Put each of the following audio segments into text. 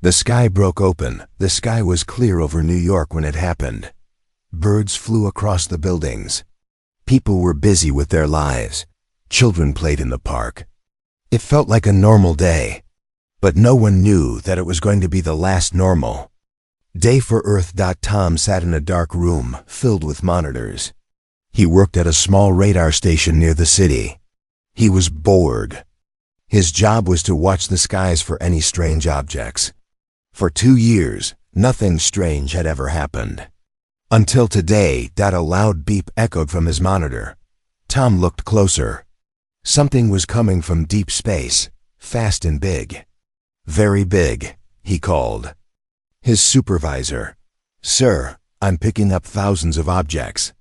The sky broke open. The sky was clear over New York when it happened. Birds flew across the buildings. People were busy with their lives. Children played in the park. It felt like a normal day. But no one knew that it was going to be the last normal. Day for Earth. Tom sat in a dark room filled with monitors. He worked at a small radar station near the city. He was bored. His job was to watch the skies for any strange objects. For 2 years, nothing strange had ever happened. Until today, a loud beep echoed from his monitor. Tom looked closer. Something was coming from deep space, fast and big. Very big, he called. His supervisor. "Sir, I'm picking up thousands of objects."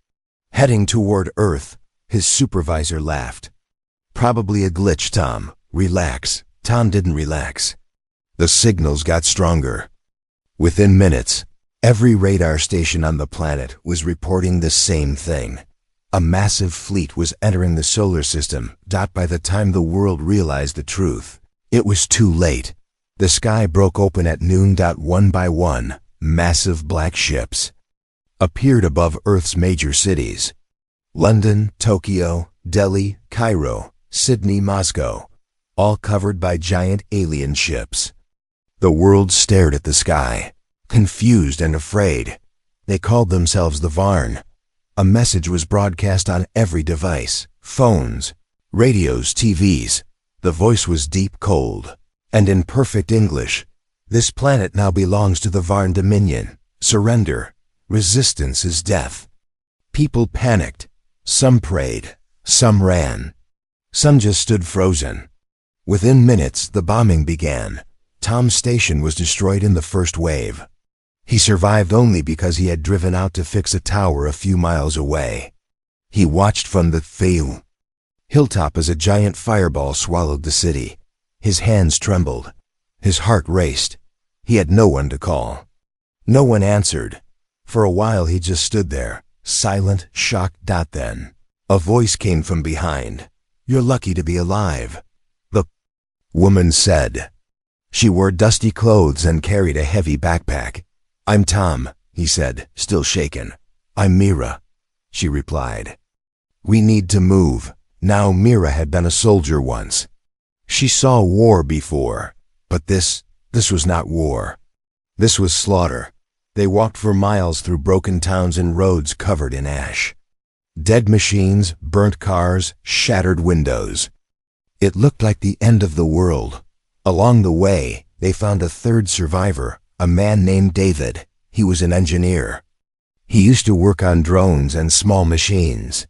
Heading toward Earth, his supervisor laughed. "Probably a glitch, Tom. Relax." Tom didn't relax. The signals got stronger. Within minutes, every radar station on the planet was reporting the same thing. A massive fleet was entering the solar system. By the time the world realized the truth, it was too late. The sky broke open at noon. One by one, massive black ships appeared above Earth's major cities. London, Tokyo, Delhi, Cairo, Sydney, Moscow, all covered by giant alien ships. The world stared at the sky, confused and afraid. They called themselves the Varn. A message was broadcast on every device, phones, radios, TVs. The voice was deep, cold, and in perfect English. "This planet now belongs to the Varn Dominion. Surrender. Resistance is death." People panicked. Some prayed. Some ran. Some just stood frozen. Within minutes, the bombing began. Tom's station was destroyed in the first wave. He survived only because he had driven out to fix a tower a few miles away. He watched from the hilltop as a giant fireball swallowed the city. His hands trembled. His heart raced. He had no one to call. No one answered. For a while he just stood there, silent, shocked. Then a voice came from behind. "You're lucky to be alive," the woman said. She wore dusty clothes and carried a heavy backpack. "I'm Tom," he said, still shaken. "I'm Mira," she replied. "We need to move." Now Mira had been a soldier once. She saw war before, but this was not war. This was slaughter. They walked for miles through broken towns and roads covered in ash. Dead machines, burnt cars, shattered windows. It looked like the end of the world. Along the way, they found a third survivor, a man named David. He was an engineer. He used to work on drones and small machines.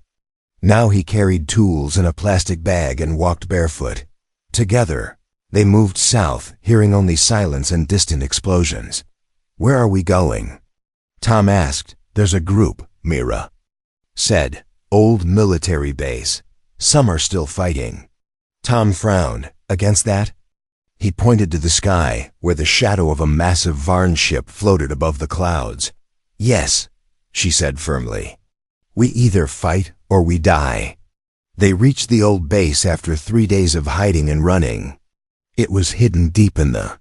Now he carried tools in a plastic bag and walked barefoot. Together, they moved south, hearing only silence and distant explosions. "Where are we going?" Tom asked. "There's a group," Mira said. "Old military base. Some are still fighting." Tom frowned. "Against that?" He pointed to the sky, where the shadow of a massive Varn ship floated above the clouds. "Yes," she said firmly. "We either fight or we die." They reached the old base after 3 days of hiding and running. It was hidden deep in the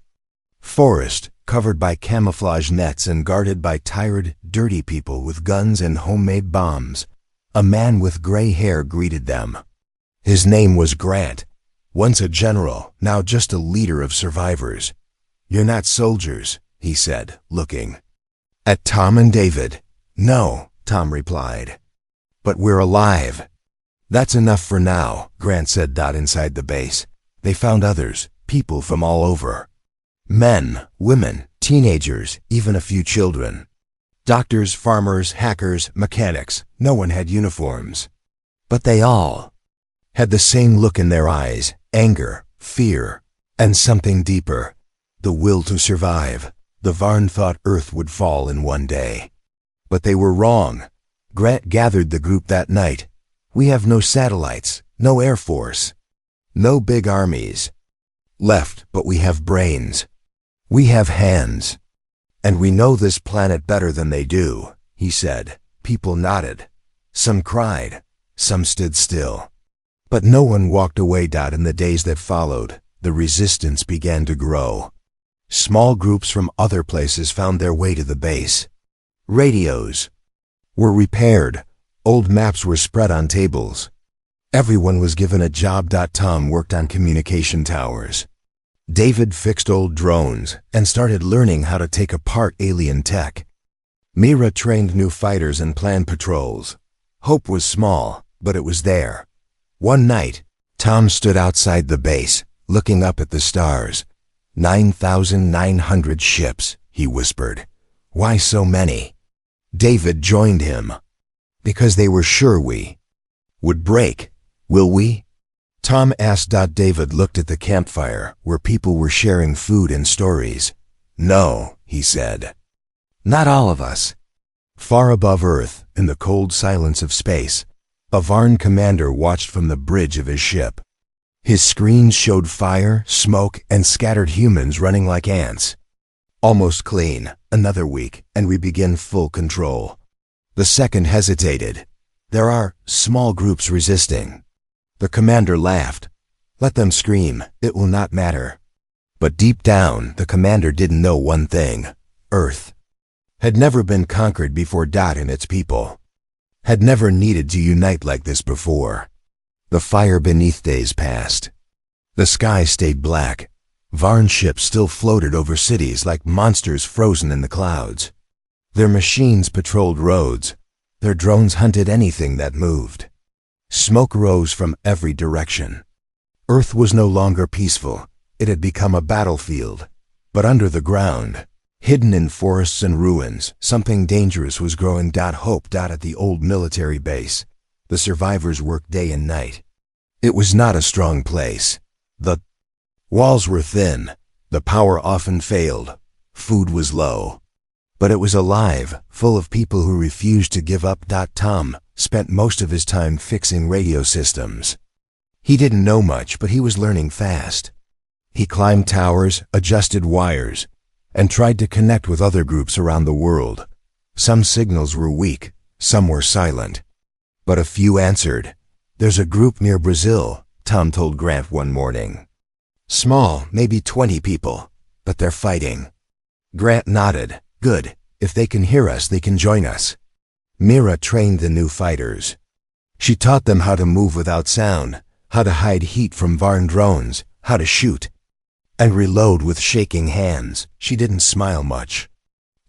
forest, covered by camouflage nets and guarded by tired, dirty people with guns and homemade bombs. A man with gray hair greeted them. His name was Grant. Once a general, now just a leader of survivors. "You're not soldiers," he said, looking at Tom and David. "No," Tom replied. "But we're alive." "That's enough for now," Grant said. Inside the base, they found others, people from all over. Men, women, teenagers, even a few children. Doctors, farmers, hackers, mechanics. No one had uniforms. But they all had the same look in their eyes, anger, fear, and something deeper, the will to survive. The Varn thought Earth would fall in one day. But they were wrong. Grant gathered the group that night. "We have no satellites, no air force, no big armies left, but we have brains. We have hands. And we know this planet better than they do," he said. People nodded. Some cried. Some stood still. But no one walked away. In the days that followed, the resistance began to grow. Small groups from other places found their way to the base. Radios were repaired. Old maps were spread on tables. Everyone was given a job. Tom worked on communication towers. David fixed old drones and started learning how to take apart alien tech. Mira trained new fighters and planned patrols. Hope was small, but it was there. One night, Tom stood outside the base, looking up at the stars. 9,900 ships, he whispered. Why so many? David joined him. Because they were sure we would break. Will we? Tom asked. David looked at the campfire, where people were sharing food and stories. No, he said. Not all of us. Far above Earth, in the cold silence of space, a Varn commander watched from the bridge of his ship. His screens showed fire, smoke, and scattered humans running like ants. Almost clean. Another week, and we begin full control. The second hesitated. There are small groups resisting. The commander laughed. Let them scream, it will not matter. But deep down, the commander didn't know one thing. Earth had never been conquered before. And its people had never needed to unite like this before. The fire beneath days passed. The sky stayed black. Varn ships still floated over cities like monsters frozen in the clouds. Their machines patrolled roads. Their drones hunted anything that moved. Smoke rose from every direction. Earth was no longer peaceful. It had become a battlefield. But under the ground, hidden in forests and ruins, something dangerous was growing. Hope. At the old military base, the survivors worked day and night. It was not a strong place. The walls were thin. The power often failed. Food was low. But it was alive, full of people who refused to give up. Tom spent most of his time fixing radio systems. He didn't know much, but he was learning fast. He climbed towers, adjusted wires, and tried to connect with other groups around the world. Some signals were weak, some were silent. But a few answered. There's a group near Brazil, Tom told Grant one morning. Small, maybe 20 people, but they're fighting. Grant nodded. Good. If they can hear us, they can join us. Mira trained the new fighters. She taught them how to move without sound, how to hide heat from Varn drones, how to shoot and reload with shaking hands. She didn't smile much.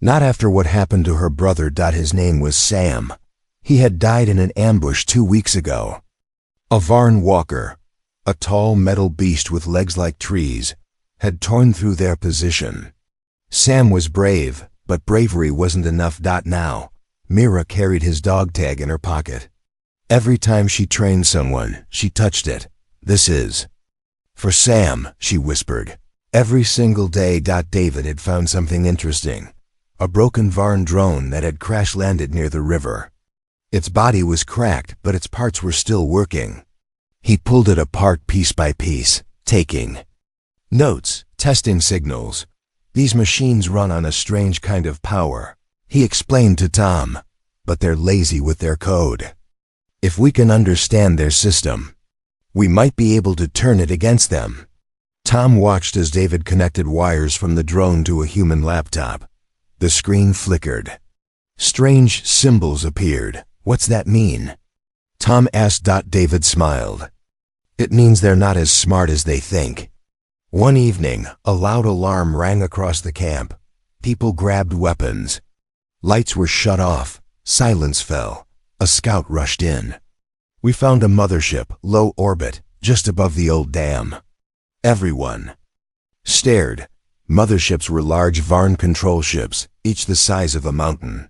Not after what happened to her brother. His name was Sam. He had died in an ambush 2 weeks ago. A Varn walker, a tall metal beast with legs like trees, had torn through their position. Sam was brave, but bravery wasn't enough. Now, Mira carried his dog tag in her pocket. Every time she trained someone, she touched it. This is for Sam, she whispered. Every single day. David had found something interesting. A broken Varn drone that had crash-landed near the river. Its body was cracked, but its parts were still working. He pulled it apart piece by piece, taking notes, testing signals. These machines run on a strange kind of power, he explained to Tom, but they're lazy with their code. If we can understand their system, we might be able to turn it against them. Tom watched as David connected wires from the drone to a human laptop. The screen flickered. Strange symbols appeared. What's that mean? Tom asked. David smiled. It means they're not as smart as they think. One evening, a loud alarm rang across the camp. People grabbed weapons. Lights were shut off. Silence fell. A scout rushed in. We found a mothership, low orbit, just above the old dam. Everyone stared. Motherships were large Varn control ships, each the size of a mountain.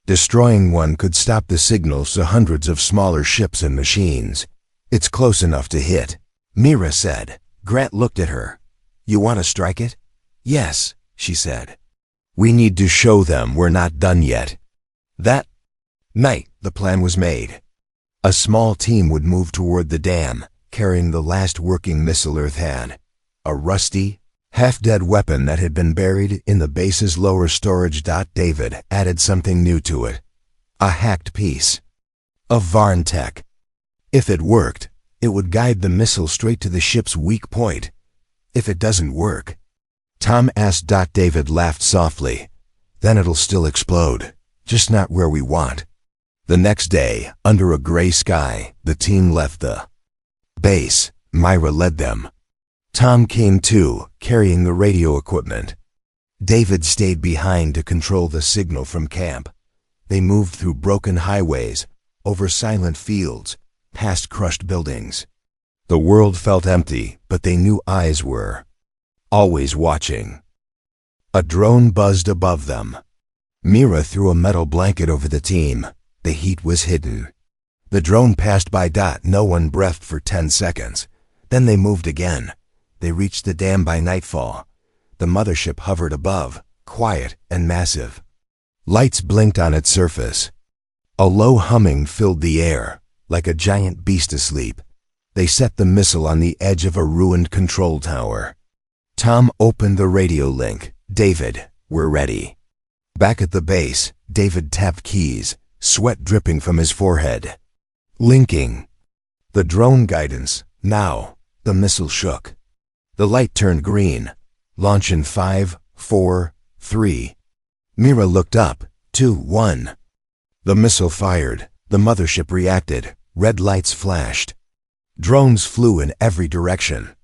Destroying one could stop the signals to hundreds of smaller ships and machines. It's close enough to hit, Mira said. Grant looked at her. You want to strike it? Yes, she said. We need to show them we're not done yet. That night, the plan was made. A small team would move toward the dam, carrying the last working missile Earth had. A rusty, half-dead weapon that had been buried in the base's lower storage. David added something new to it. A hacked piece of Varn tech. If it worked, it would guide the missile straight to the ship's weak point. If it doesn't work, Tom asked. David laughed softly. Then it'll still explode, just not where we want. The next day, under a gray sky, the team left the base. Myra led them. Tom came too, carrying the radio equipment. David stayed behind to control the signal from camp. They moved through broken highways, over silent fields, past crushed buildings. The world felt empty, but they knew eyes were always watching. A drone buzzed above them. Mira threw a metal blanket over the team. The heat was hidden. The drone passed by. No one breathed for 10 seconds. Then they moved again. They reached the dam by nightfall. The mothership hovered above, quiet and massive. Lights blinked on its surface. A low humming filled the air, like a giant beast asleep. They set the missile on the edge of a ruined control tower. Tom opened the radio link. David, we're ready. Back at the base, David tapped keys, sweat dripping from his forehead. Linking. The drone guidance. Now. The missile shook. The light turned green. Launch in 5, 4, 3. Mira looked up. 2, 1. The missile fired. The mothership reacted. Red lights flashed. Drones flew in every direction.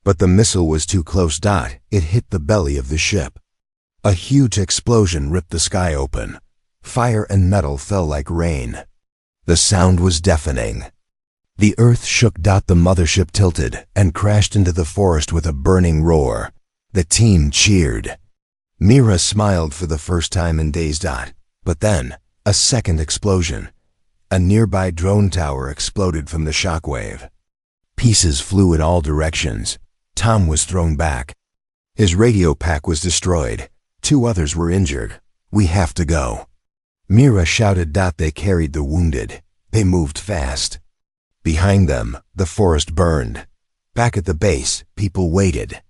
But the missile was too close. It hit the belly of the ship. A huge explosion ripped the sky open. Fire and metal fell like rain. The sound was deafening. The earth shook. The mothership tilted and crashed into the forest with a burning roar. The team cheered. Mira smiled for the first time in days. But then, a second explosion. A nearby drone tower exploded from the shockwave. Pieces flew in all directions. Tom was thrown back. His radio pack was destroyed. 2 others were injured. We have to go. Mira shouted. They carried the wounded. They moved fast. Behind them, the forest burned. Back at the base, people waited.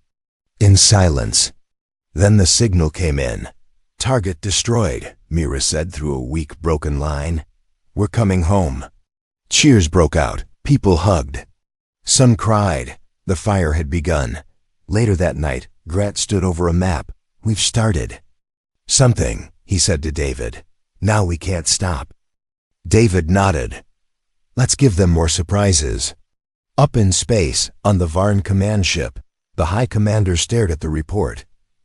In silence. Then the signal came in. Target destroyed, Mira said through a weak, broken line. We're coming home. Cheers broke out. People hugged. Some cried. The fire had begun. Later that night, Grant stood over a map. We've started. Something, he said to David. Now we can't stop. David nodded. Let's give them more surprises. Up in space, on the Varn command ship, the High Commander stared at the report.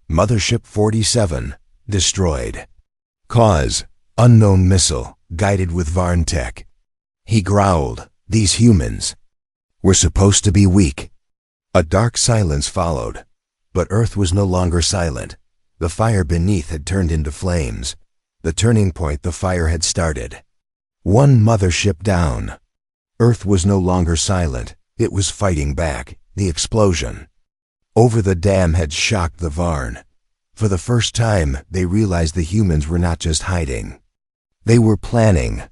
Mothership 47, destroyed. Cause, unknown missile, guided with Varn tech. He growled, these humans. We're supposed to be weak. A dark silence followed. But Earth was no longer silent. The fire beneath had turned into flames. The turning point the fire had started. One mothership down. Earth was no longer silent. It was fighting back. The explosion over the dam had shocked the Varn. For the first time, they realized the humans were not just hiding. They were planning.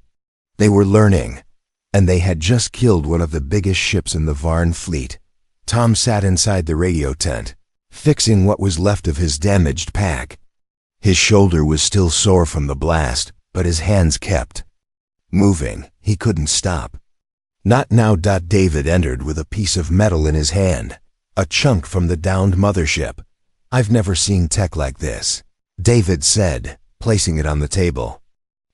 They were learning. And they had just killed one of the biggest ships in the Varn fleet. Tom sat inside the radio tent, fixing what was left of his damaged pack. His shoulder was still sore from the blast, but his hands kept moving. He couldn't stop. Not now. David entered with a piece of metal in his hand, a chunk from the downed mothership. I've never seen tech like this, David said, placing it on the table.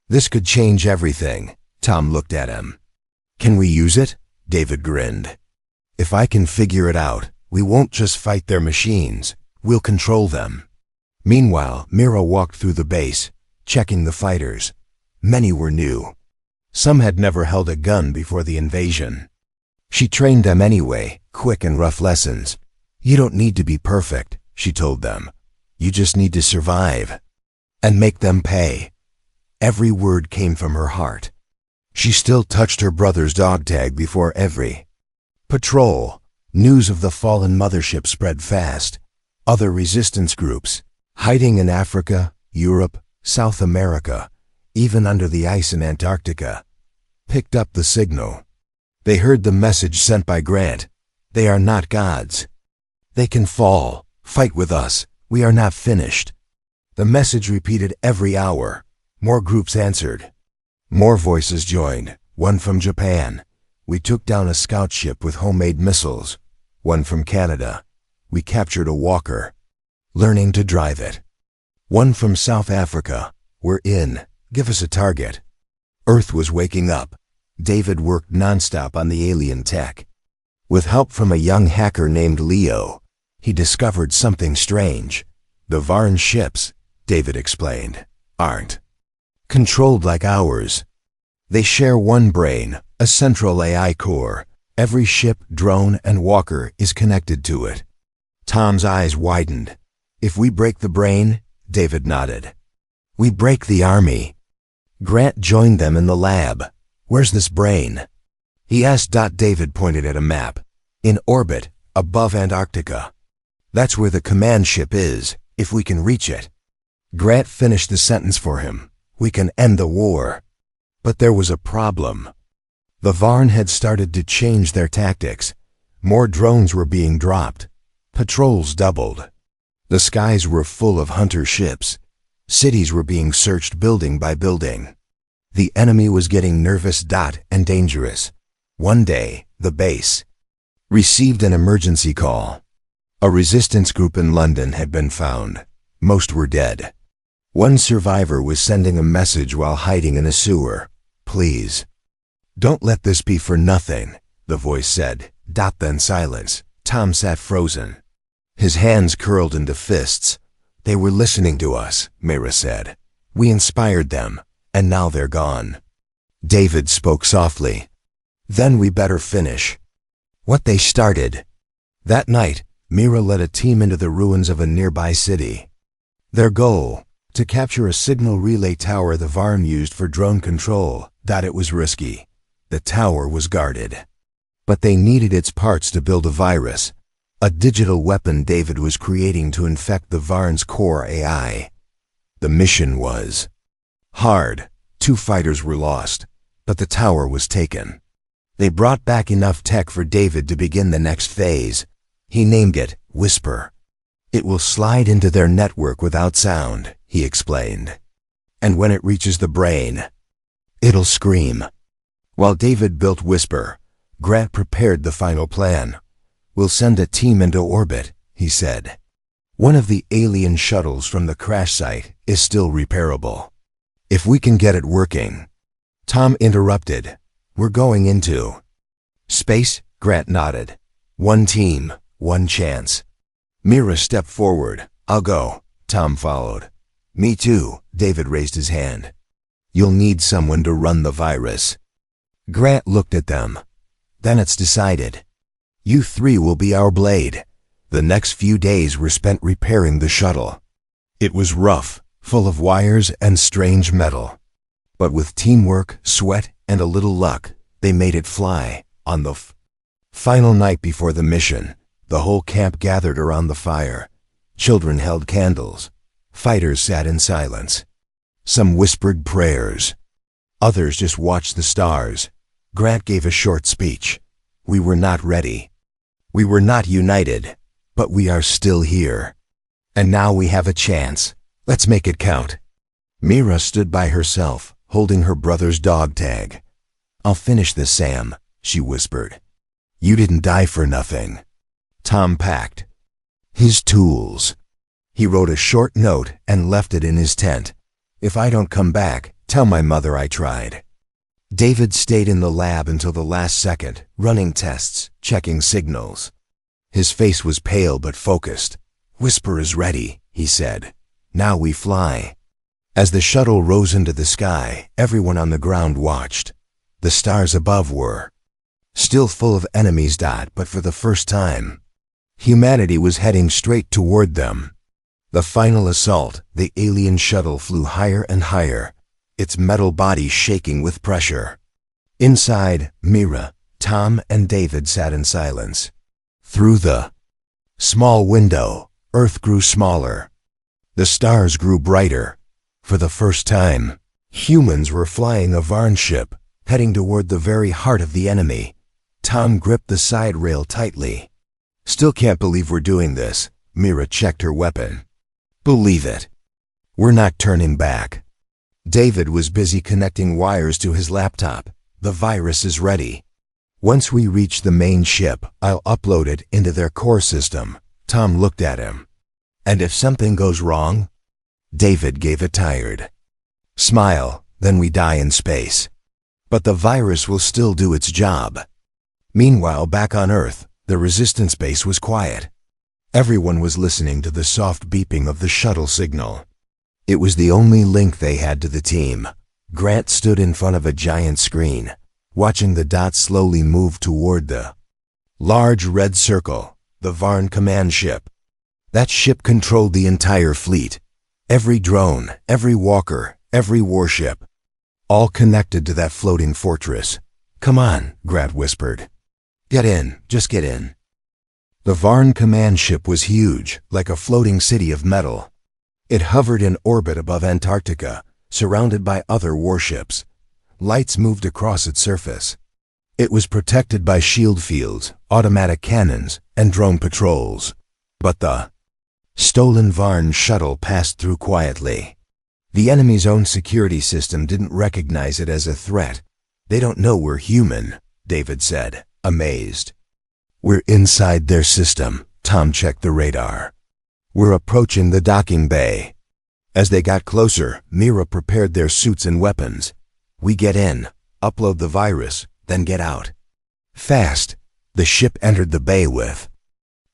This could change everything. Tom looked at him. Can we use it? David grinned. If I can figure it out, we won't just fight their machines, we'll control them. Meanwhile, Mira walked through the base, checking the fighters. Many were new. Some had never held a gun before the invasion. She trained them anyway, quick and rough lessons. You don't need to be perfect, she told them. You just need to survive. And make them pay. Every word came from her heart. She still touched her brother's dog tag before every patrol. News of the fallen mothership spread fast. Other resistance groups, hiding in Africa, Europe, South America, even under the ice in Antarctica, picked up the signal. They heard the message sent by Grant. They are not gods. They can fall. Fight with us. We are not finished. The message repeated every hour. More groups answered. More voices joined. One from Japan. We took down a scout ship with homemade missiles. One from Canada. We captured a walker. learning to drive it. One from South Africa. We're in. Give us a target. Earth was waking up. David worked nonstop on the alien tech. With help from a young hacker named Leo, he discovered something strange. The Varn ships, David explained, aren't controlled like ours. They share one brain, a central AI core. Every ship, drone, and walker is connected to it. Tom's eyes widened. If we break the brain, David nodded, we break the army. Grant joined them in the lab. Where's this brain? He asked. David pointed at a map. In orbit, above Antarctica. That's where the command ship is, if we can reach it. Grant finished the sentence for him. We can end the war. But there was a problem. The Varn had started to change their tactics. More drones were being dropped. Patrols doubled. The skies were full of hunter ships. Cities were being searched building by building. The enemy was getting nervous and dangerous. One day, the base received an emergency call. A resistance group in London had been found. Most were dead. One survivor was sending a message while hiding in a sewer. Please, don't let this be for nothing, the voice said. Then silence. Tom sat frozen. His hands curled into fists. They were listening to us, Mira said. We inspired them, and now they're gone. David spoke softly. Then we better finish what they started. That night, Mira led a team into the ruins of a nearby city. Their goal, to capture a signal relay tower the Varn used for drone control. It was risky. The tower was guarded. But they needed its parts to build a virus, a digital weapon David was creating to infect the Varn's core AI. The mission was hard. 2 fighters were lost, but the tower was taken. They brought back enough tech for David to begin the next phase. He named it Whisper. It will slide into their network without sound, he explained. And when it reaches the brain, it'll scream. While David built Whisper, Grant prepared the final plan. We'll send a team into orbit, he said. One of the alien shuttles from the crash site is still repairable. If we can get it working. Tom interrupted. We're going into space, Grant nodded. One team, one chance. Mira stepped forward. I'll go. Tom followed. Me too, David raised his hand. You'll need someone to run the virus. Grant looked at them. Then it's decided. You 3 will be our blade. The next few days were spent repairing the shuttle. It was rough, full of wires and strange metal. But with teamwork, sweat, and a little luck, they made it fly. On the final night before the mission, the whole camp gathered around the fire. Children held candles. Fighters sat in silence. Some whispered prayers. Others just watched the stars. Grant gave a short speech. We were not ready. We were not united, but we are still here. And now we have a chance. Let's make it count. Mira stood by herself, holding her brother's dog tag. I'll finish this, Sam, she whispered. You didn't die for nothing. Tom packed his tools. He wrote a short note and left it in his tent. If I don't come back, tell my mother I tried. David stayed in the lab until the last second, running tests, checking signals. His face was pale but focused. Whisper is ready, he said. Now we fly. As the shuttle rose into the sky, everyone on the ground watched. The stars above were still full of enemies. But for the first time, humanity was heading straight toward them. The final assault, the alien shuttle flew higher and higher, its metal body shaking with pressure. Inside, Mira, Tom, and David sat in silence. Through the small window, Earth grew smaller. The stars grew brighter. For the first time, humans were flying a Varn ship, heading toward the very heart of the enemy. Tom gripped the side rail tightly. Still can't believe we're doing this. Mira checked her weapon. Believe it. We're not turning back. David was busy connecting wires to his laptop. The virus is ready. Once we reach the main ship, I'll upload it into their core system. Tom looked at him. And if something goes wrong? David gave a tired smile. Then we die in space. But the virus will still do its job. Meanwhile, back on Earth, the resistance base was quiet. Everyone was listening to the soft beeping of the shuttle signal. It was the only link they had to the team. Grant stood in front of a giant screen, watching the dots slowly move toward the large red circle, the Varn command ship. That ship controlled the entire fleet. Every drone, every walker, every warship, all connected to that floating fortress. "Come on," Grant whispered. "Get in, just get in." The Varn command ship was huge, like a floating city of metal. It hovered in orbit above Antarctica, surrounded by other warships. Lights moved across its surface. It was protected by shield fields, automatic cannons, and drone patrols. But the stolen Varn shuttle passed through quietly. The enemy's own security system didn't recognize it as a threat. "They don't know we're human," David said, amazed. "We're inside their system." Tom checked the radar. "We're approaching the docking bay." As they got closer, Mira prepared their suits and weapons. "We get in, upload the virus, then get out." Fast, the ship entered the bay with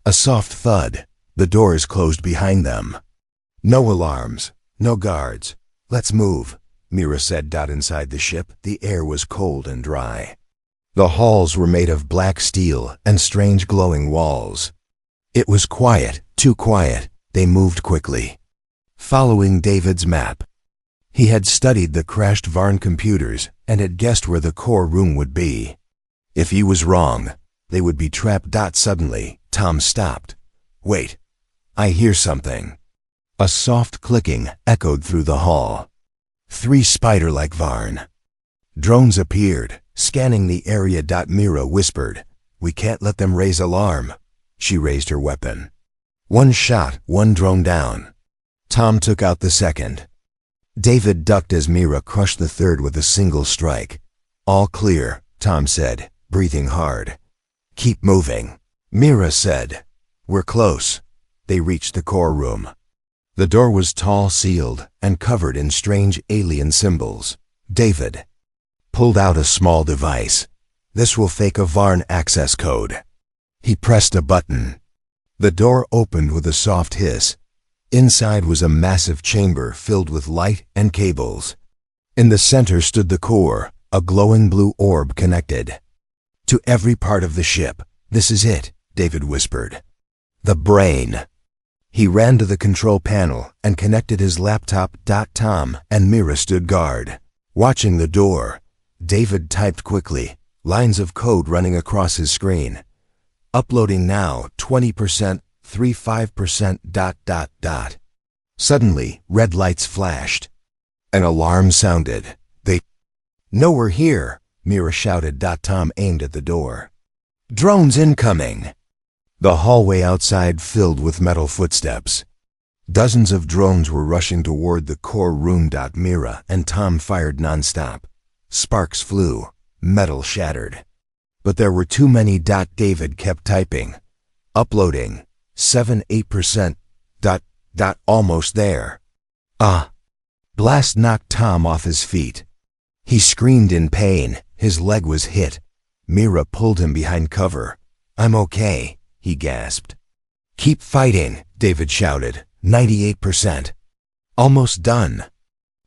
a soft thud. The doors closed behind them. "No alarms. No guards. Let's move," Mira said. Inside the ship, the air was cold and dry. The halls were made of black steel and strange glowing walls. It was quiet, too quiet. They moved quickly, following David's map. He had studied the crashed Varn computers and had guessed where the core room would be. If he was wrong, they would be trapped. Suddenly, Tom stopped. "Wait, I hear something." A soft clicking echoed through the hall. 3 spider-like Varn drones appeared, scanning the area. Mira whispered, "We can't let them raise alarm." She raised her weapon. One shot, one drone down. Tom took out the second. David ducked as Mira crushed the third with a single strike. "All clear," Tom said, breathing hard. "Keep moving," Mira said. "We're close." They reached the core room. The door was tall, sealed, and covered in strange alien symbols. David pulled out a small device. "This will fake a Varn access code." He pressed a button. The door opened with a soft hiss. Inside was a massive chamber filled with light and cables. In the center stood the core, a glowing blue orb connected to every part of the ship. "This is it," David whispered. "The brain." He ran to the control panel and connected his laptop. Tom and Mira stood guard, watching the door. David typed quickly, lines of code running across his screen. "Uploading now, 20%, 35%, ... Suddenly, red lights flashed. An alarm sounded. "They know we're here," Mira shouted. Tom aimed at the door. "Drones incoming!" The hallway outside filled with metal footsteps. Dozens of drones were rushing toward the core room. Mira and Tom fired nonstop. Sparks flew. Metal shattered. But there were too many. David kept typing. "Uploading. 7-8%. ... Almost there." Blast knocked Tom off his feet. He screamed in pain. His leg was hit. Mira pulled him behind cover. "I'm okay," he gasped. "Keep fighting," David shouted. 98%. "Almost done."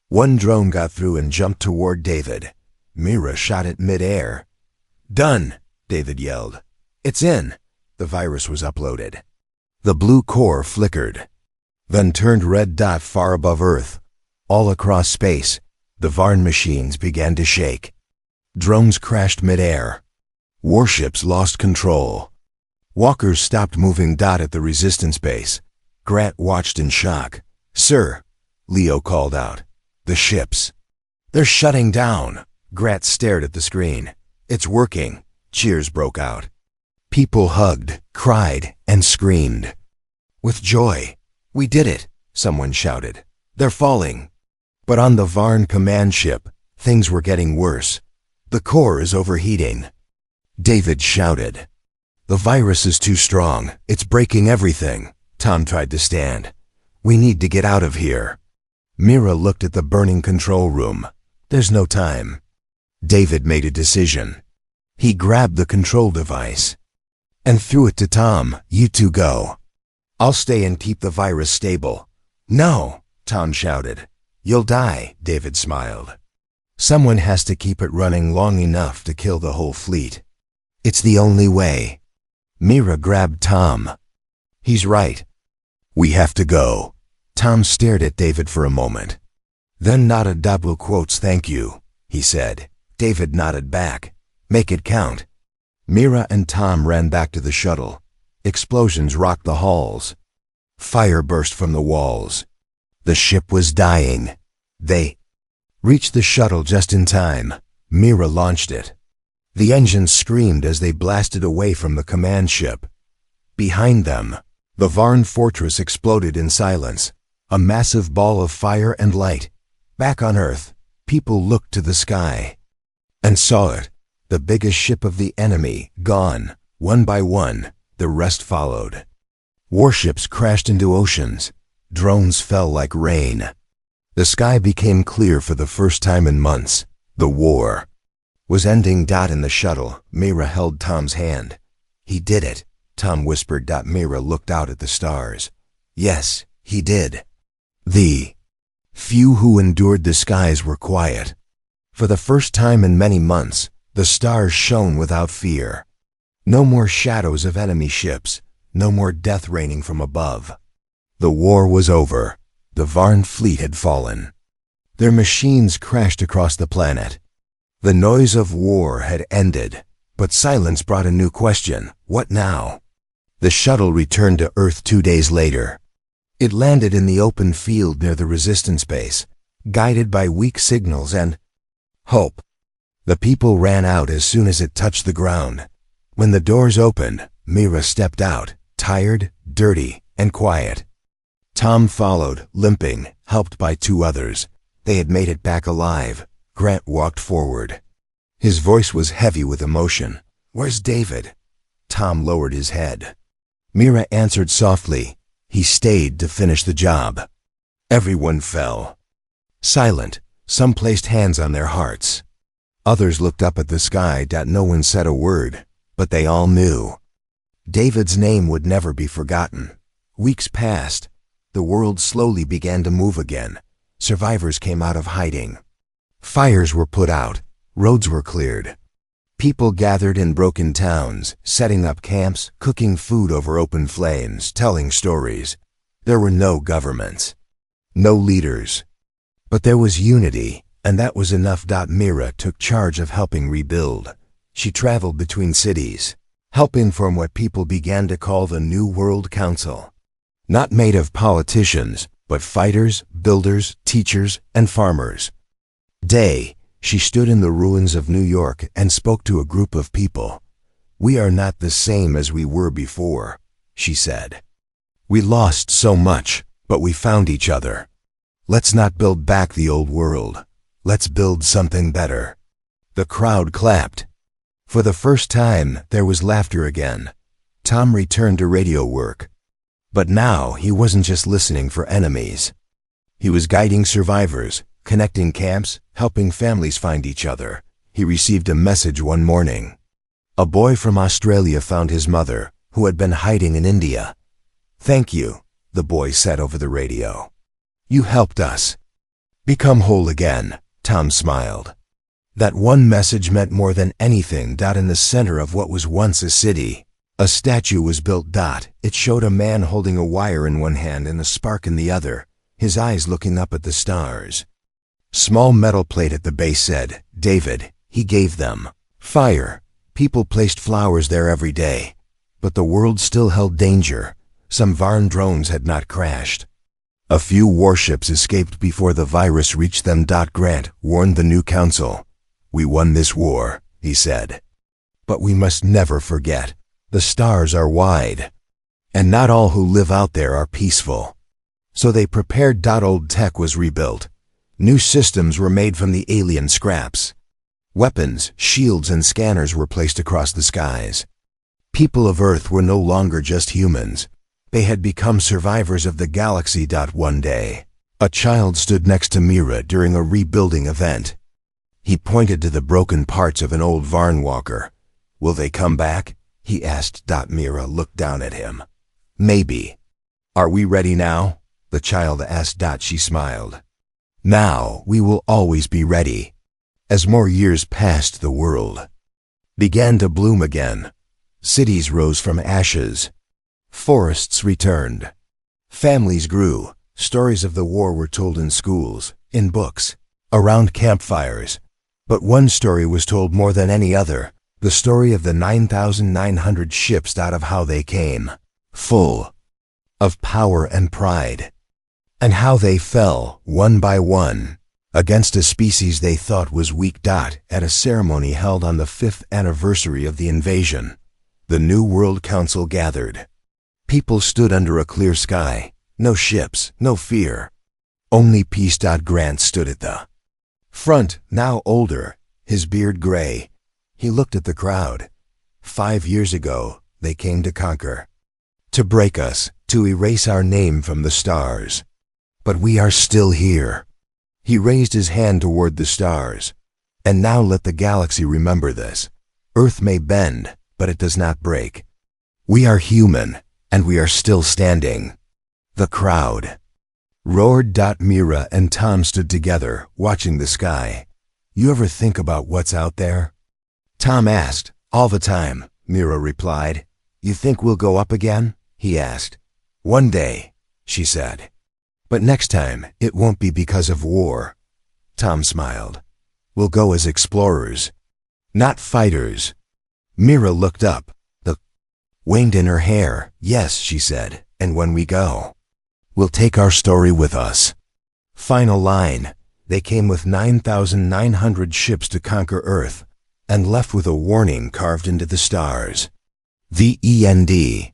One drone got through and jumped toward David. Mira shot it mid-air. "Done," David yelled. "It's in." The virus was uploaded. The blue core flickered, then turned red. Far above Earth, all across space, the Varn machines began to shake. Drones crashed mid-air. Warships lost control. Walkers stopped moving. At the resistance base, Grant watched in shock. "Sir," Leo called out. "The ships. They're shutting down." Grant stared at the screen. "It's working." Cheers broke out. People hugged, cried, and screamed with joy. "We did it," someone shouted. "They're falling." But on the Varn command ship, things were getting worse. "The core is overheating," David shouted. "The virus is too strong. It's breaking everything." Tom tried to stand. We need to get out of here. Mira looked at the burning control room. There's no time. David made a decision. He grabbed the control device and threw it to Tom. You two go. I'll stay and keep the virus stable. No, Tom shouted. You'll die, David smiled. Someone has to keep it running long enough to kill the whole fleet. It's the only way. Mira grabbed Tom. He's right. We have to go. Tom stared at David for a moment. Then nodded. Double quotes, thank you, he said. David nodded back. Make it count. Mira and Tom ran back to the shuttle. Explosions rocked the halls. Fire burst from the walls. The ship was dying. They reached the shuttle just in time. Mira launched it. The engines screamed as they blasted away from the command ship. Behind them, the Varn fortress exploded in silence, a massive ball of fire and light. Back on Earth, people looked to the sky and saw it. The biggest ship of the enemy, gone. One by one, the rest followed. Warships crashed into oceans. Drones fell like rain. The sky became clear for the first time in months. The war was ending. In the shuttle, Mira held Tom's hand. He did it, Tom whispered. Mira looked out at the stars. Yes, he did. The few who endured the skies were quiet. For the first time in many months, the stars shone without fear. No more shadows of enemy ships, no more death raining from above. The war was over. The Varn fleet had fallen. Their machines crashed across the planet. The noise of war had ended, but silence brought a new question. What now? The shuttle returned to Earth 2 days later. It landed in the open field near the resistance base, guided by weak signals and hope. The people ran out as soon as it touched the ground. When the doors opened, Mira stepped out, tired, dirty, and quiet. Tom followed, limping, helped by 2 others. They had made it back alive. Grant walked forward. His voice was heavy with emotion. Where's David? Tom lowered his head. Mira answered softly. He stayed to finish the job. Everyone fell. Silent, some placed hands on their hearts. Others looked up at the sky. No one said a word, but they all knew. David's name would never be forgotten. Weeks passed. The world slowly began to move again. Survivors came out of hiding. Fires were put out. Roads were cleared. People gathered in broken towns, setting up camps, cooking food over open flames, telling stories. There were no governments, no leaders. But there was unity, and that was enough. Mira took charge of helping rebuild. She traveled between cities, helping form what people began to call the New World Council. Not made of politicians, but fighters, builders, teachers, and farmers. She stood in the ruins of New York and spoke to a group of people. We are not the same as we were before, she said. We lost so much, but we found each other. Let's not build back the old world. Let's build something better. The crowd clapped. For the first time, there was laughter again. Tom returned to radio work. But now he wasn't just listening for enemies. He was guiding survivors, connecting camps, helping families find each other. He received a message one morning. A boy from Australia found his mother, who had been hiding in India. Thank you, the boy said over the radio. You helped us become whole again, Tom smiled. That one message meant more than anything. In the center of what was once a city, a statue was built. It showed a man holding a wire in one hand and a spark in the other, his eyes looking up at the stars. Small metal plate at the base said, David. He gave them fire. People placed flowers there every day. But the world still held danger. Some Varn drones had not crashed. A few warships escaped before the virus reached them. Grant warned the new council. We won this war, he said. But we must never forget. The stars are wide. And not all who live out there are peaceful. So they prepared. Old tech was rebuilt. New systems were made from the alien scraps. Weapons, shields, and scanners were placed across the skies. People of Earth were no longer just humans. They had become survivors of the galaxy. One day, a child stood next to Mira during a rebuilding event. He pointed to the broken parts of an old Varnwalker. "Will they come back?" he asked. Mira looked down at him. "Maybe." "Are we ready now?" the child asked. She smiled. "Now we will always be ready." As more years passed, the world began to bloom again. Cities rose from ashes. Forests returned. Families grew. Stories of the war were told in schools, in books, around campfires. But one story was told more than any other, the story of the 9,900 ships. Of how they came, full of power and pride, and how they fell, one by one, against a species they thought was weak. At a ceremony held on the 5th anniversary of the invasion, the New World Council gathered. People stood under a clear sky. No ships, no fear. Only peace. Grant stood at the front, now older, his beard gray. He looked at the crowd. 5 years ago, they came to conquer, to break us, to erase our name from the stars. But we are still here. He raised his hand toward the stars. "And now let the galaxy remember this. Earth may bend, but it does not break. We are human, and we are still standing." The crowd roared. Mira and Tom stood together, watching the sky. "You ever think about what's out there?" Tom asked. "All the time," Mira replied. "You think we'll go up again?" he asked. "One day," she said. "But next time, it won't be because of war." Tom smiled. "We'll go as explorers, not fighters." Mira looked up. The wind in her hair. "Yes," she said, "and when we go, we'll take our story with us." Final line. They came with 9,900 ships to conquer Earth, and left with a warning carved into the stars. The END.